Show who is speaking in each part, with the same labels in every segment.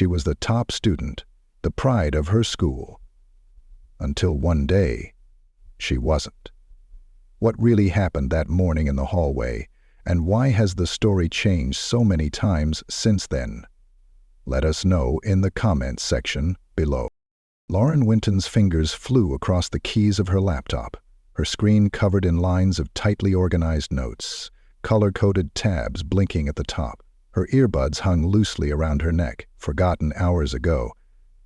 Speaker 1: She was the top student, the pride of her school. Until one day, she wasn't. What really happened that morning in the hallway, and why has the story changed so many times since then? Let us know in the comments section below. Lauren Winton's fingers flew across the keys of her laptop, her screen covered in lines of tightly organized notes, color-coded tabs blinking at the top. Her earbuds hung loosely around her neck, forgotten hours ago.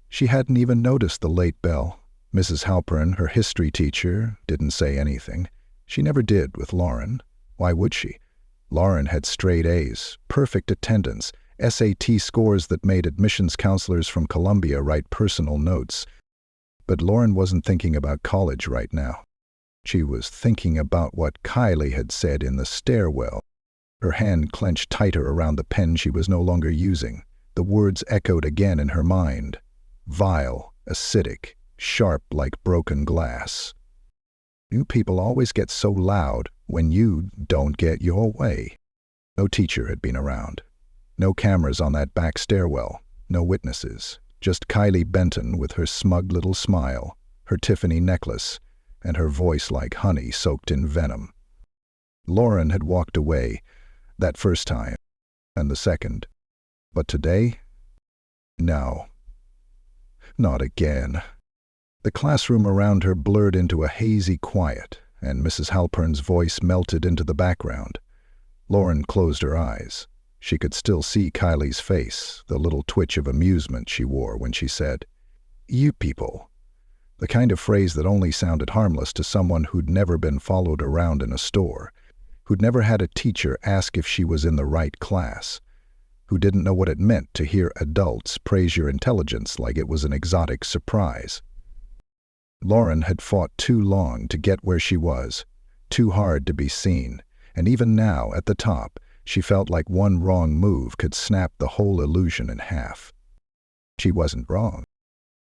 Speaker 1: She hadn't even noticed the late bell. Mrs. Halpern, her history teacher, didn't say anything. She never did with Lauren. Why would she? Lauren had straight A's, perfect attendance, SAT scores that made admissions counselors from Columbia write personal notes. But Lauren wasn't thinking about college right now. She was thinking about what Kylie had said in the stairwell. Her hand clenched tighter around the pen she was no longer using. The words echoed again in her mind. Vile, acidic, sharp like broken glass. You people always get so loud when you don't get your way. No teacher had been around. No cameras on that back stairwell. No witnesses. Just Kylie Benton with her smug little smile, her Tiffany necklace, and her voice like honey soaked in venom. Lauren had walked away, that first time, and the second. But today? No. Not again. The classroom around her blurred into a hazy quiet, and Mrs. Halpern's voice melted into the background. Lauren closed her eyes. She could still see Kylie's face, the little twitch of amusement she wore when she said, "You people." The kind of phrase that only sounded harmless to someone who'd never been followed around in a store, who'd never had a teacher ask if she was in the right class, who didn't know what it meant to hear adults praise your intelligence like it was an exotic surprise. Lauren had fought too long to get where she was, too hard to be seen, and even now, at the top, she felt like one wrong move could snap the whole illusion in half. She wasn't wrong.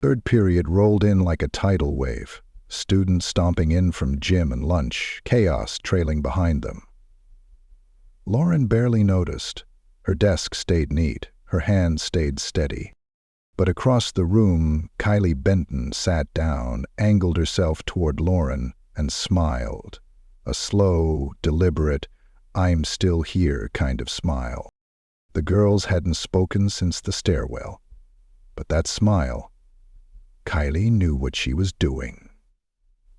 Speaker 1: Third period rolled in like a tidal wave, students stomping in from gym and lunch, chaos trailing behind them. Lauren barely noticed. Her desk stayed neat, her hands stayed steady. But across the room, Kylie Benton sat down, angled herself toward Lauren, and smiled. A slow, deliberate, "I'm still here" kind of smile. The girls hadn't spoken since the stairwell. But that smile, Kylie knew what she was doing.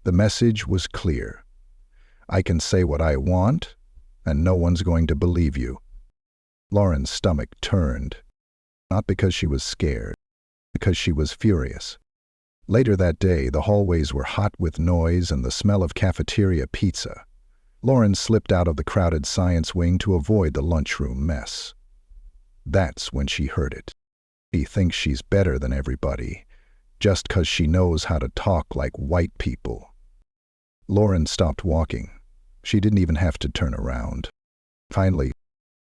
Speaker 1: The message was clear. I can say what I want, and no one's going to believe you. Lauren's stomach turned, not because she was scared, because she was furious. Later that day, the hallways were hot with noise and the smell of cafeteria pizza. Lauren slipped out of the crowded science wing to avoid the lunchroom mess. That's when she heard it. She thinks she's better than everybody, just 'cause she knows how to talk like white people. Lauren stopped walking. She didn't even have to turn around. Finally,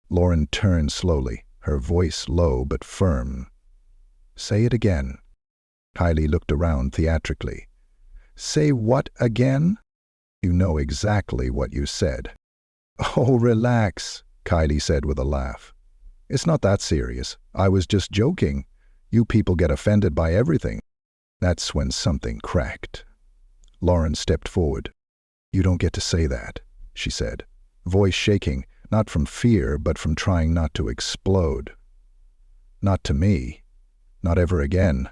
Speaker 1: Lauren turned slowly, her voice low but firm. "Say it again." Kylie looked around theatrically. "Say what again?" "You know exactly what you said." "Oh, relax," Kylie said with a laugh. "It's not that serious. I was just joking. You people get offended by everything." That's when something cracked. Lauren stepped forward. "You don't get to say that," she said, voice shaking, not from fear but from trying not to explode. "Not to me. Not ever again."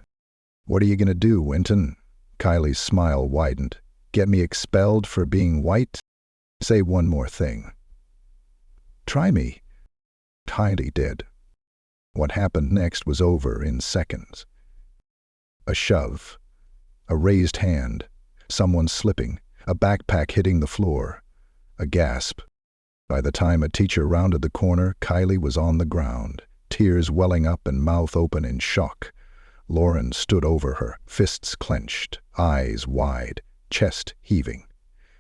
Speaker 1: "What are you going to do, Winton?" Kylie's smile widened. "Get me expelled for being white?" "Say one more thing." "Try me." Kylie did. What happened next was over in seconds. A shove, a raised hand, someone slipping, a backpack hitting the floor, a gasp. By the time a teacher rounded the corner, Kylie was on the ground, tears welling up and mouth open in shock. Lauren stood over her, fists clenched, eyes wide, chest heaving.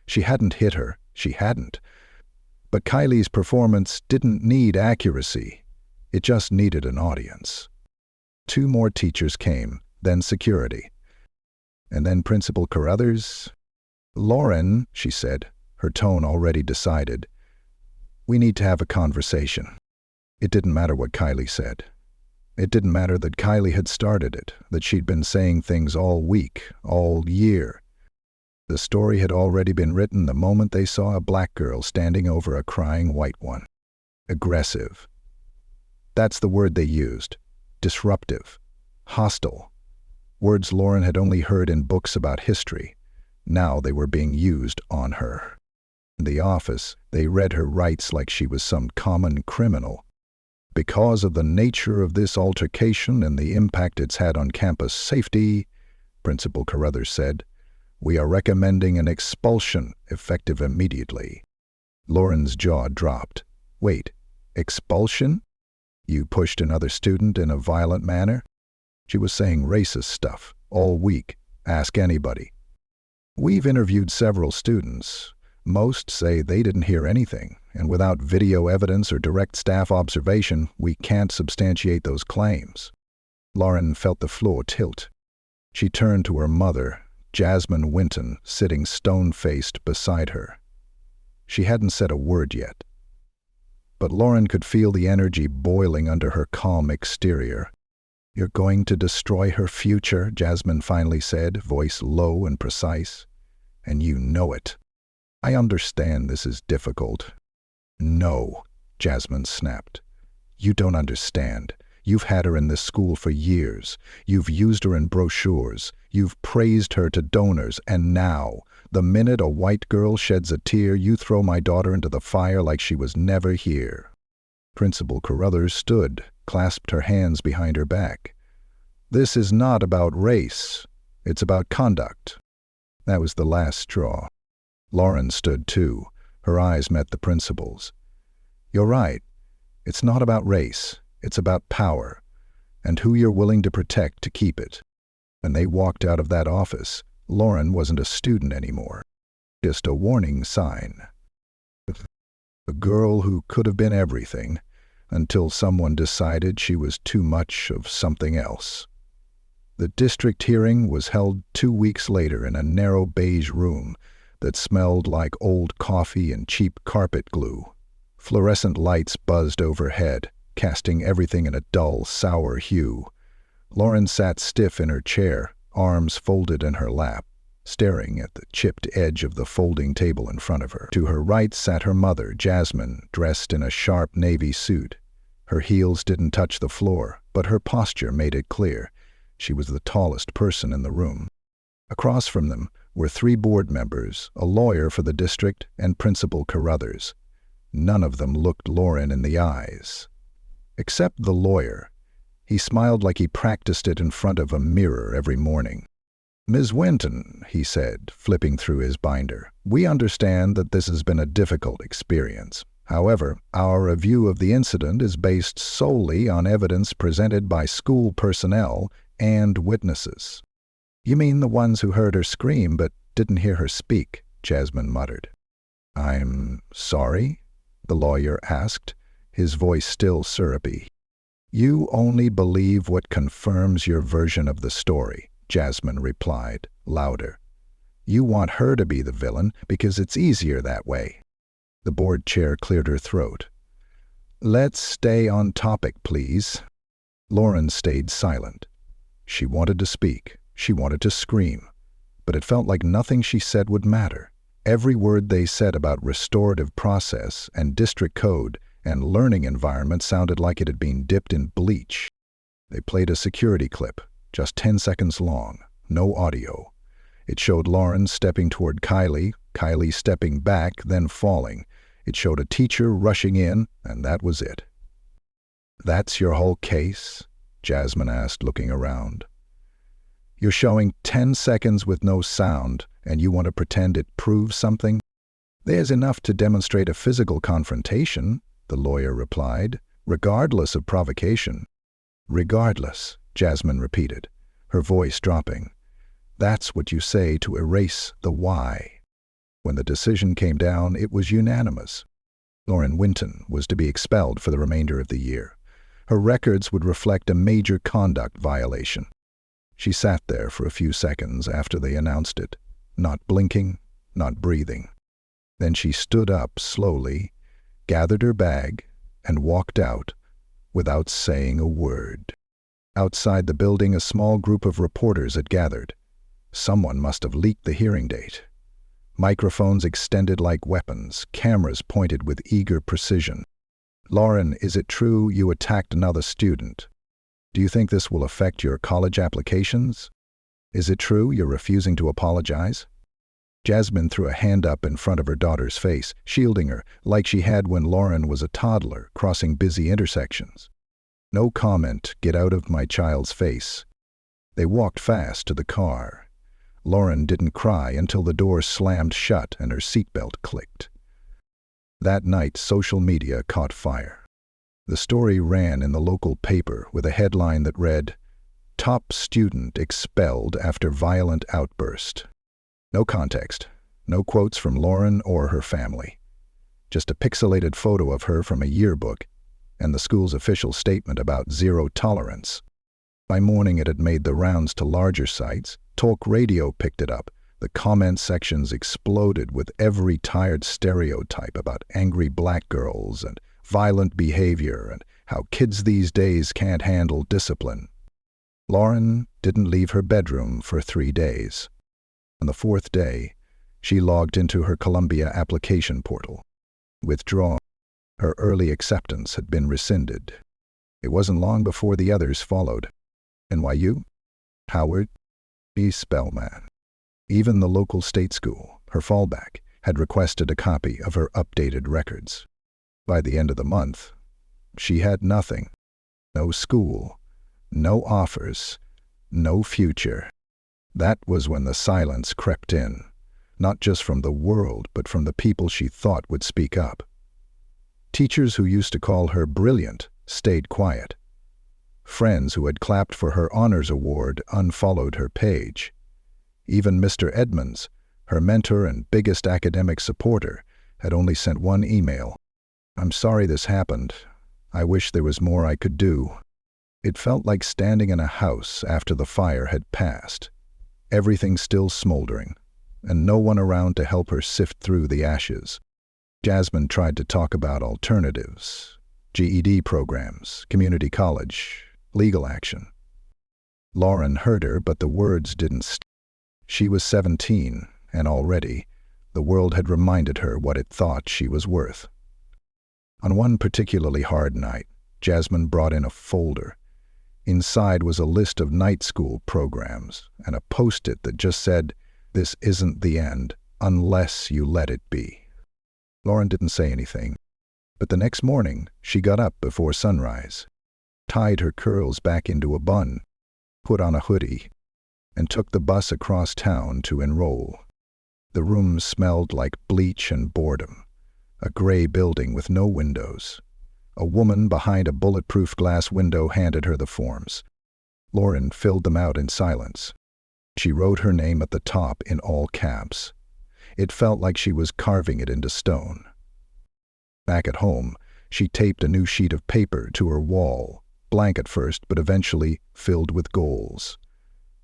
Speaker 1: She hadn't hit her, she hadn't. But Kylie's performance didn't need accuracy. It just needed an audience. 2 more teachers came, then security. And then Principal Carruthers. "Lauren," she said, her tone already decided, "we need to have a conversation." It didn't matter what Kylie said. It didn't matter that Kylie had started it, that she'd been saying things all week, all year. The story had already been written the moment they saw a black girl standing over a crying white one. Aggressive. That's the word they used. Disruptive. Hostile. Words Lauren had only heard in books about history. Now they were being used on her. In the office, they read her rights like she was some common criminal. Because of the nature of this altercation and the impact it's had on campus safety, Principal Carruthers said, we are recommending an expulsion effective immediately. Lauren's jaw dropped. Wait, expulsion? You pushed another student in a violent manner? She was saying racist stuff all week. Ask anybody. We've interviewed several students. Most say they didn't hear anything, and without video evidence or direct staff observation, we can't substantiate those claims. Lauren felt the floor tilt. She turned to her mother, Jasmine Winton, sitting stone-faced beside her. She hadn't said a word yet. But Lauren could feel the energy boiling under her calm exterior. You're going to destroy her future, Jasmine finally said, voice low and precise. And you know it. I understand this is difficult. No, Jasmine snapped. You don't understand. You've had her in this school for years. You've used her in brochures. You've praised her to donors. And now, the minute a white girl sheds a tear, you throw my daughter into the fire like she was never here. Principal Carruthers stood, clasped her hands behind her back. This is not about race. It's about conduct. That was the last straw. Lauren stood too. Her eyes met the principal's. You're right. It's not about race. It's about power, and who you're willing to protect to keep it. When they walked out of that office, Lauren wasn't a student anymore. Just a warning sign. A girl who could have been everything, until someone decided she was too much of something else. The district hearing was held 2 weeks later in a narrow beige room that smelled like old coffee and cheap carpet glue. Fluorescent lights buzzed overhead, casting everything in a dull, sour hue. Lauren sat stiff in her chair, arms folded in her lap, staring at the chipped edge of the folding table in front of her. To her right sat her mother, Jasmine, dressed in a sharp navy suit. Her heels didn't touch the floor, but her posture made it clear. She was the tallest person in the room. Across from them were 3 board members, a lawyer for the district, and Principal Carruthers. None of them looked Lauren in the eyes. Except the lawyer. He smiled like he practiced it in front of a mirror every morning. Ms. Winton, he said, flipping through his binder, we understand that this has been a difficult experience. However, our review of the incident is based solely on evidence presented by school personnel and witnesses. You mean the ones who heard her scream but didn't hear her speak, Jasmine muttered. I'm sorry? The lawyer asked, his voice still syrupy. You only believe what confirms your version of the story, Jasmine replied, louder. You want her to be the villain because it's easier that way. The board chair cleared her throat. Let's stay on topic, please. Lauren stayed silent. She wanted to speak. She wanted to scream. But it felt like nothing she said would matter. Every word they said about restorative process and district code and learning environment sounded like it had been dipped in bleach. They played a security clip, just 10 seconds long, no audio. It showed Lauren stepping toward Kylie, Kylie stepping back, then falling. It showed a teacher rushing in, and that was it. That's your whole case? Jasmine asked, looking around. You're showing 10 seconds with no sound, and you want to pretend it proves something? There's enough to demonstrate a physical confrontation, the lawyer replied, regardless of provocation. Regardless, Jasmine repeated, her voice dropping. That's what you say to erase the why. When the decision came down, it was unanimous. Lauren Winton was to be expelled for the remainder of the year. Her records would reflect a major conduct violation. She sat there for a few seconds after they announced it, not blinking, not breathing. Then she stood up slowly, gathered her bag, and walked out without saying a word. Outside the building, a small group of reporters had gathered. Someone must have leaked the hearing date. Microphones extended like weapons, cameras pointed with eager precision. "Lauren, is it true you attacked another student? Do you think this will affect your college applications? Is it true you're refusing to apologize?" Jasmine threw a hand up in front of her daughter's face, shielding her, like she had when Lauren was a toddler crossing busy intersections. "No comment, get out of my child's face." They walked fast to the car. Lauren didn't cry until the door slammed shut and her seatbelt clicked. That night, social media caught fire. The story ran in the local paper with a headline that read, "Top student expelled after violent outburst." No context, no quotes from Lauren or her family. Just a pixelated photo of her from a yearbook and the school's official statement about zero tolerance. By morning it had made the rounds to larger sites. Talk radio picked it up. The comment sections exploded with every tired stereotype about angry black girls and violent behavior and how kids these days can't handle discipline. Lauren didn't leave her bedroom for 3 days. On the 4th day, she logged into her Columbia application portal. Withdrawn. Her early acceptance had been rescinded. It wasn't long before the others followed. NYU, Howard, Spellman. Even the local state school, her fallback, had requested a copy of her updated records. By the end of the month, she had nothing. No school, no offers, no future. That was when the silence crept in, not just from the world, but from the people she thought would speak up. Teachers who used to call her brilliant stayed quiet. Friends who had clapped for her honors award unfollowed her page. Even Mr. Edmonds, her mentor and biggest academic supporter, had only sent one email. "I'm sorry this happened. I wish there was more I could do." It felt like standing in a house after the fire had passed. Everything still smoldering, and no one around to help her sift through the ashes. Jasmine tried to talk about alternatives, GED programs, community college, legal action. Lauren heard her, but the words didn't stick. She was 17, and already the world had reminded her what it thought she was worth. On one particularly hard night, Jasmine brought in a folder. Inside was a list of night school programs and a post-it that just said, "This isn't the end, unless you let it be." Lauren didn't say anything, but the next morning she got up before sunrise, tied her curls back into a bun, put on a hoodie, and took the bus across town to enroll. The room smelled like bleach and boredom, a gray building with no windows. A woman behind a bulletproof glass window handed her the forms. Lauren filled them out in silence. She wrote her name at the top in all caps. It felt like she was carving it into stone. Back at home, she taped a new sheet of paper to her wall, blank at first but eventually filled with goals.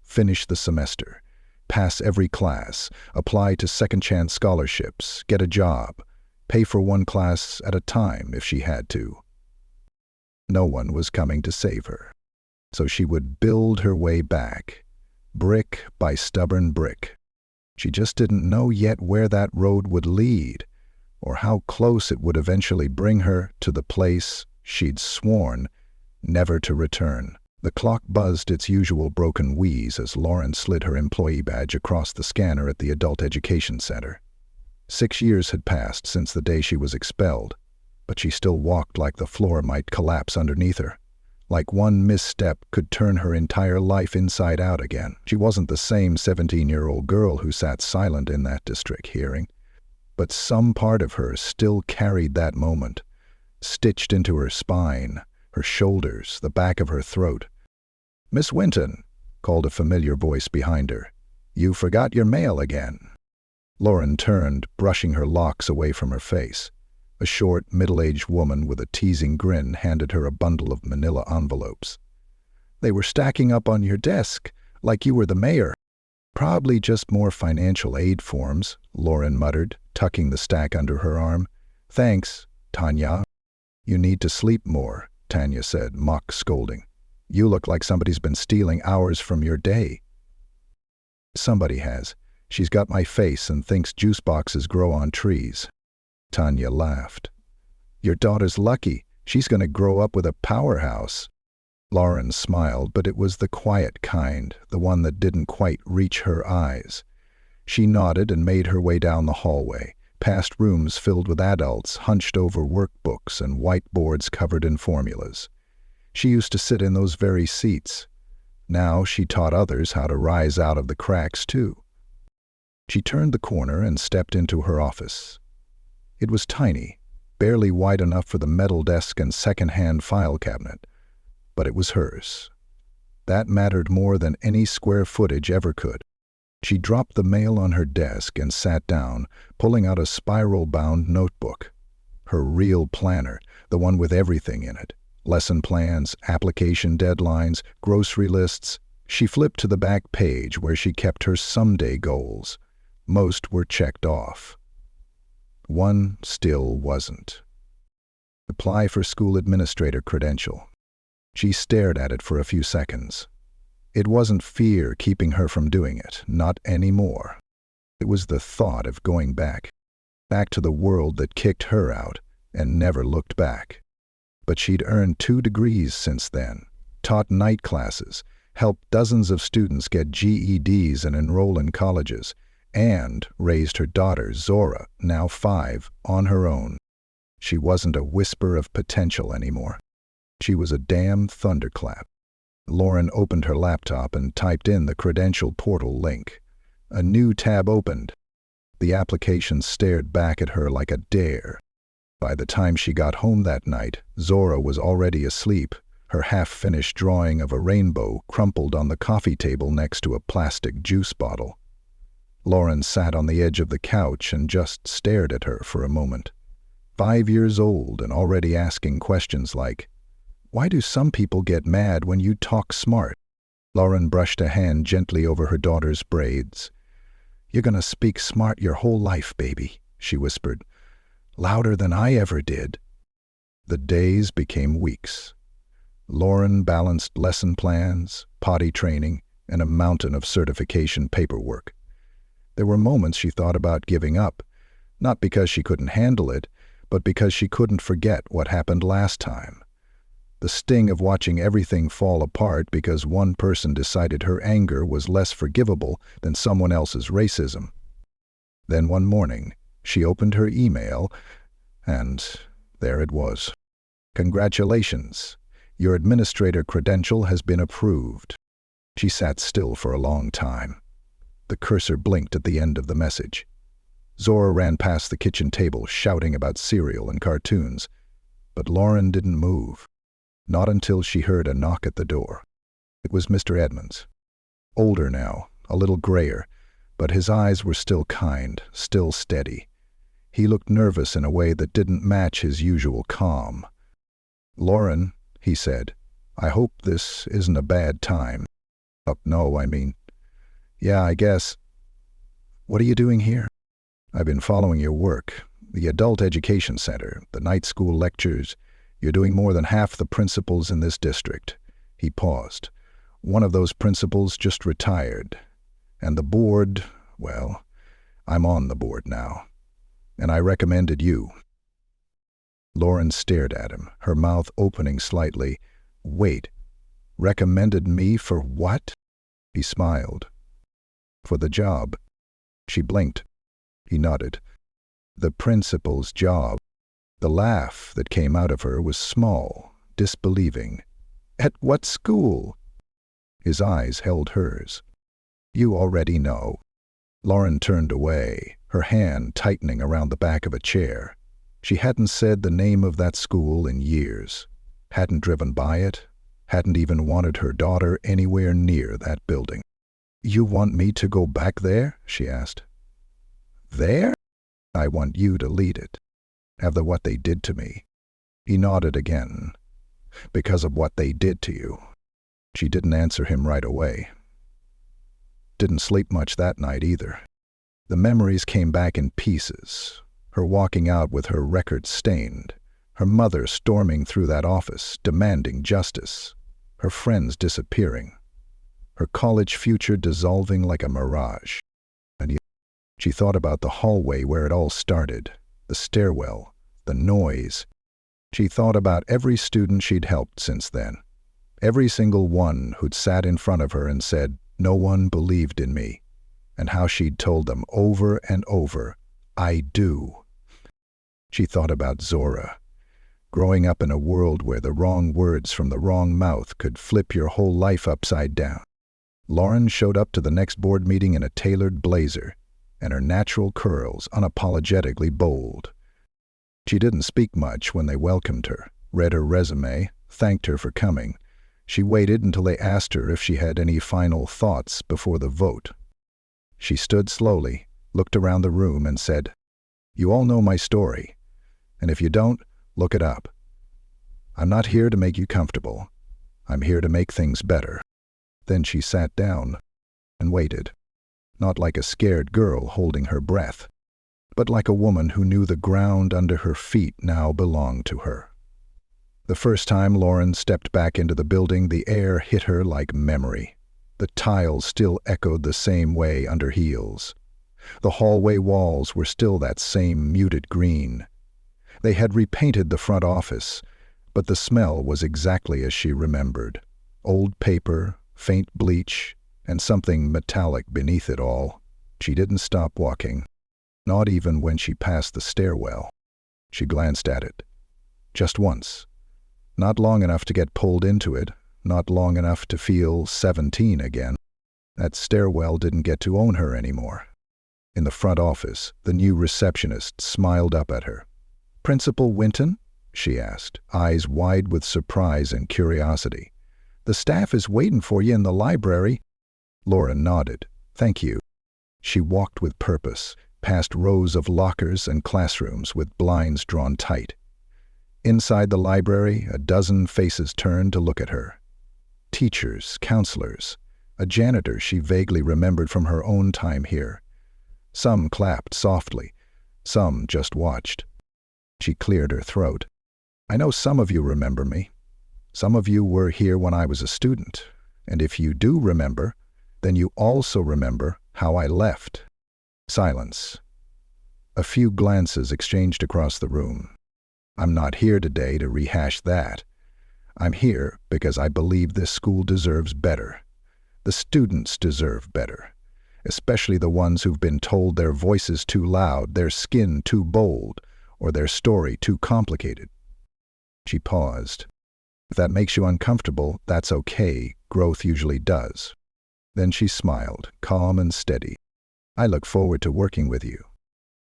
Speaker 1: Finish the semester, pass every class, apply to second-chance scholarships, get a job, pay for one class at a time if she had to. No one was coming to save her, so she would build her way back, brick by stubborn brick. She just didn't know yet where that road would lead, or how close it would eventually bring her to the place she'd sworn never to return. The clock buzzed its usual broken wheeze as Lauren slid her employee badge across the scanner at the Adult Education Center. 6 years had passed since the day she was expelled, but she still walked like the floor might collapse underneath her. Like one misstep could turn her entire life inside out again. She wasn't the same 17-year-old girl who sat silent in that district hearing, but some part of her still carried that moment, stitched into her spine, her shoulders, the back of her throat. "Miss Winton," called a familiar voice behind her. "You forgot your mail again." Lauren turned, brushing her locks away from her face. A short, middle-aged woman with a teasing grin handed her a bundle of manila envelopes. "They were stacking up on your desk, like you were the mayor." "Probably just more financial aid forms," Lauren muttered, tucking the stack under her arm. "Thanks, Tanya." "You need to sleep more," Tanya said, mock scolding. You look like somebody's been stealing hours from your day." "Somebody has. She's got my face and thinks juice boxes grow on trees." Tanya laughed. "Your daughter's lucky. She's going to grow up with a powerhouse." Lauren smiled, but it was the quiet kind, the one that didn't quite reach her eyes. She nodded and made her way down the hallway, past rooms filled with adults hunched over workbooks and whiteboards covered in formulas. She used to sit in those very seats. Now she taught others how to rise out of the cracks, too. She turned the corner and stepped into her office. It was tiny, barely wide enough for the metal desk and second-hand file cabinet, but it was hers. That mattered more than any square footage ever could. She dropped the mail on her desk and sat down, pulling out a spiral-bound notebook. Her real planner, the one with everything in it. Lesson plans, application deadlines, grocery lists. She flipped to the back page where she kept her someday goals. Most were checked off. One still wasn't. Apply for school administrator credential. She stared at it for a few seconds. It wasn't fear keeping her from doing it, not anymore. It was the thought of going back to the world that kicked her out and never looked back. But she'd earned 2 degrees since then, taught night classes, helped dozens of students get GEDs and enroll in colleges, and raised her daughter, Zora, now 5, on her own. She wasn't a whisper of potential anymore. She was a damn thunderclap. Lauren opened her laptop and typed in the credential portal link. A new tab opened. The application stared back at her like a dare. By the time she got home that night, Zora was already asleep, her half-finished drawing of a rainbow crumpled on the coffee table next to a plastic juice bottle. Lauren sat on the edge of the couch and just stared at her for a moment. 5 years old and already asking questions like, "Why do some people get mad when you talk smart?" Lauren brushed a hand gently over her daughter's braids. "You're gonna speak smart your whole life, baby," she whispered. "Louder than I ever did." The days became weeks. Lauren balanced lesson plans, potty training, and a mountain of certification paperwork. There were moments she thought about giving up, not because she couldn't handle it, but because she couldn't forget what happened last time. The sting of watching everything fall apart because one person decided her anger was less forgivable than someone else's racism. Then one morning, she opened her email, and there it was. "Congratulations, your administrator credential has been approved." She sat still for a long time. The cursor blinked at the end of the message. Zora ran past the kitchen table shouting about cereal and cartoons, but Lauren didn't move. Not until she heard a knock at the door. It was Mr. Edmonds. Older now, a little grayer, but his eyes were still kind, still steady. He looked nervous in a way that didn't match his usual calm. "Lauren," he said, "I hope this isn't a bad time." No, I mean. "Yeah, I guess." "What are you doing here?" "I've been following your work. The Adult Education Center, the night school lectures. You're doing more than half the principals in this district." He paused. "One of those principals just retired. And the board, well, I'm on the board now. And I recommended you." Lauren stared at him, her mouth opening slightly. "Wait, recommended me for what?" He smiled. "For the job." She blinked. He nodded. "The principal's job." The laugh that came out of her was small, disbelieving. "At what school?" His eyes held hers. "You already know." Lauren turned away, her hand tightening around the back of a chair. She hadn't said the name of that school in years, hadn't driven by it, hadn't even wanted her daughter anywhere near that building. "You want me to go back there?" she asked. "There?" "I want you to lead it. After what they did to me." He nodded again. "Because of what they did to you." She didn't answer him right away. Didn't sleep much that night either. The memories came back in pieces. Her walking out with her record stained. Her mother storming through that office, demanding justice. her friends disappearing, her college future dissolving like a mirage. And she thought about the hallway where it all started, the stairwell, the noise. She thought about every student she'd helped since then, every single one who'd sat in front of her and said, "No one believed in me," and how she'd told them over and over, "I do." She thought about Zora, growing up in a world where the wrong words from the wrong mouth could flip your whole life upside down. Lauren showed up to the next board meeting in a tailored blazer, and her natural curls unapologetically bold. She didn't speak much when they welcomed her, read her resume, thanked her for coming. She waited until they asked her if she had any final thoughts before the vote. She stood slowly, looked around the room and said, "You all know my story, and if you don't, look it up. I'm not here to make you comfortable. I'm here to make things better." Then she sat down and waited, not like a scared girl holding her breath, but like a woman who knew the ground under her feet now belonged to her. The first time Lauren stepped back into the building, the air hit her like memory. The tiles still echoed the same way under heels. The hallway walls were still that same muted green. They had repainted the front office, but the smell was exactly as she remembered. Old paper, faint bleach, and something metallic beneath it all. She didn't stop walking, not even when she passed the stairwell. She glanced at it. Just once. Not long enough to get pulled into it, not long enough to feel 17 again. That stairwell didn't get to own her anymore. In the front office, the new receptionist smiled up at her. "Principal Winton?" she asked, eyes wide with surprise and curiosity. "The staff is waiting for you in the library." Lauren nodded. "Thank you." She walked with purpose, past rows of lockers and classrooms with blinds drawn tight. Inside the library, a dozen faces turned to look at her. Teachers, counselors, a janitor she vaguely remembered from her own time here. Some clapped softly, some just watched. She cleared her throat. "I know some of you remember me. Some of you were here when I was a student, and if you do remember, then you also remember how I left." Silence. A few glances exchanged across the room. "I'm not here today to rehash that. I'm here because I believe this school deserves better. The students deserve better, especially the ones who've been told their voices too loud, their skin too bold, or their story too complicated." She paused. "If that makes you uncomfortable, that's okay. Growth usually does." Then she smiled, calm and steady. "I look forward to working with you."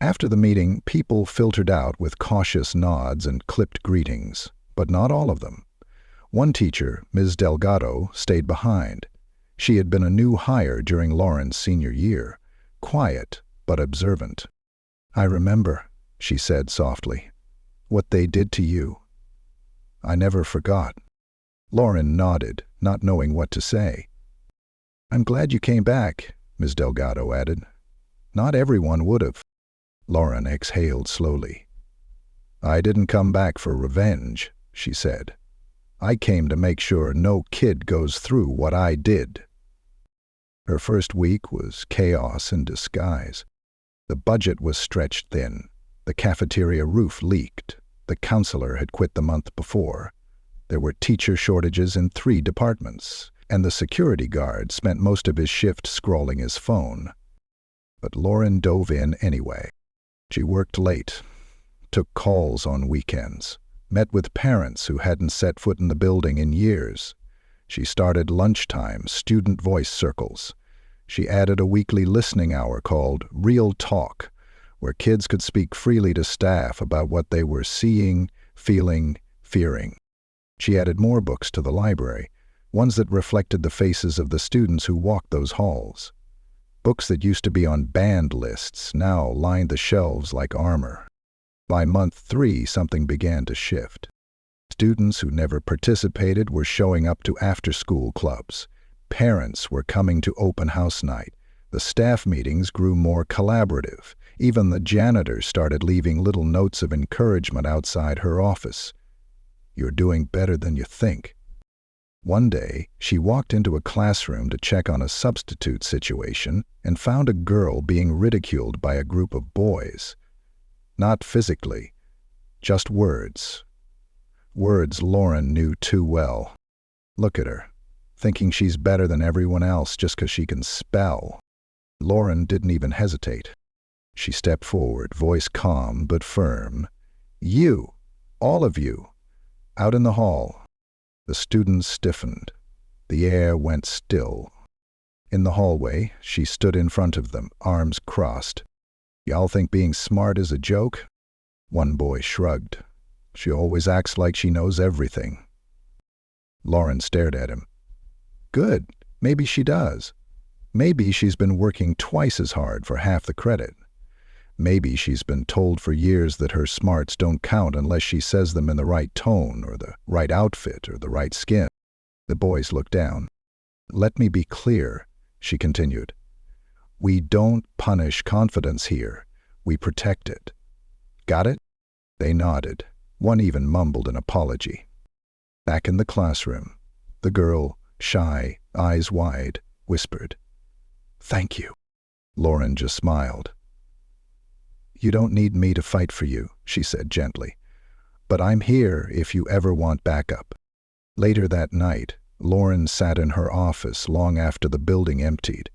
Speaker 1: After the meeting, people filtered out with cautious nods and clipped greetings, but not all of them. One teacher, Ms. Delgado, stayed behind. She had been a new hire during Lauren's senior year, quiet but observant. "I remember," she said softly, "what they did to you. I never forgot." Lauren nodded, not knowing what to say. "I'm glad you came back," Ms. Delgado added. "Not everyone would have." Lauren exhaled slowly. "I didn't come back for revenge," she said. "I came to make sure no kid goes through what I did." Her first week was chaos in disguise. The budget was stretched thin. The cafeteria roof leaked. The counselor had quit the month before. There were teacher shortages in 3 departments, and the security guard spent most of his shift scrolling his phone. But Lauren dove in anyway. She worked late, took calls on weekends, met with parents who hadn't set foot in the building in years. She started lunchtime student voice circles. She added a weekly listening hour called Real Talk, where kids could speak freely to staff about what they were seeing, feeling, fearing. She added more books to the library, ones that reflected the faces of the students who walked those halls. Books that used to be on banned lists now lined the shelves like armor. By month 3, something began to shift. Students who never participated were showing up to after-school clubs. Parents were coming to open house night. The staff meetings grew more collaborative. Even the janitor started leaving little notes of encouragement outside her office. "You're doing better than you think." One day, she walked into a classroom to check on a substitute situation and found a girl being ridiculed by a group of boys. Not physically, just words. Words Lauren knew too well. Look at her, thinking she's better than everyone else just 'cause she can spell. Lauren didn't even hesitate. She stepped forward, voice calm but firm. You, all of you, out in the hall. The students stiffened. The air went still. In the hallway, she stood in front of them, arms crossed. Y'all think being smart is a joke? One boy shrugged. She always acts like she knows everything. Lauren stared at him. Good, maybe she does. Maybe she's been working twice as hard for half the credit. Maybe she's been told for years that her smarts don't count unless she says them in the right tone or the right outfit or the right skin. The boys looked down. Let me be clear, she continued. We don't punish confidence here. We protect it. Got it? They nodded. One even mumbled an apology. Back in the classroom, the girl, shy, eyes wide, whispered, Thank you. Lauren just smiled. You don't need me to fight for you, she said gently. But I'm here if you ever want backup. Later that night, Lauren sat in her office long after the building emptied.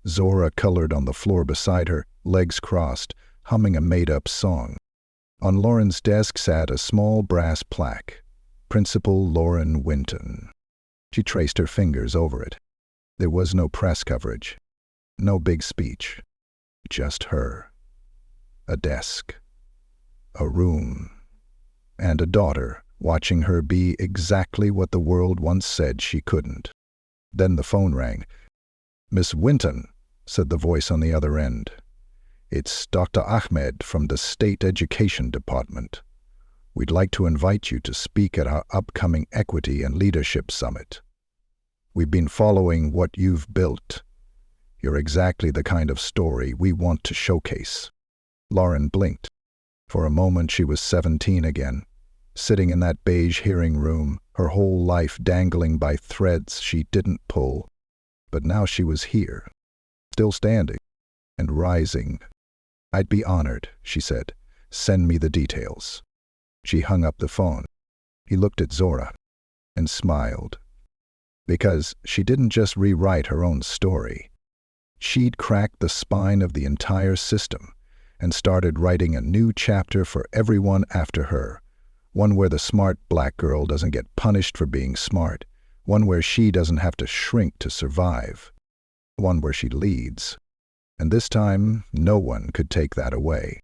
Speaker 1: Zora colored on the floor beside her, legs crossed, humming a made-up song. On Lauren's desk sat a small brass plaque, Principal Lauren Winton. She traced her fingers over it. There was no press coverage, no big speech, just her. A desk, a room, and a daughter watching her be exactly what the world once said she couldn't. Then the phone rang. Miss Winton, said the voice on the other end. It's Dr. Ahmed from the State Education Department. We'd like to invite you to speak at our upcoming Equity and Leadership Summit. We've been following what you've built. You're exactly the kind of story we want to showcase. Lauren blinked. For a moment she was 17 again, sitting in that beige hearing room, her whole life dangling by threads she didn't pull. But now she was here, still standing, and rising. I'd be honored, she said. Send me the details. She hung up the phone. He looked at Zora and smiled. Because she didn't just rewrite her own story. She'd cracked the spine of the entire system and started writing a new chapter for everyone after her, one where the smart black girl doesn't get punished for being smart, one where she doesn't have to shrink to survive, one where she leads. And this time, no one could take that away.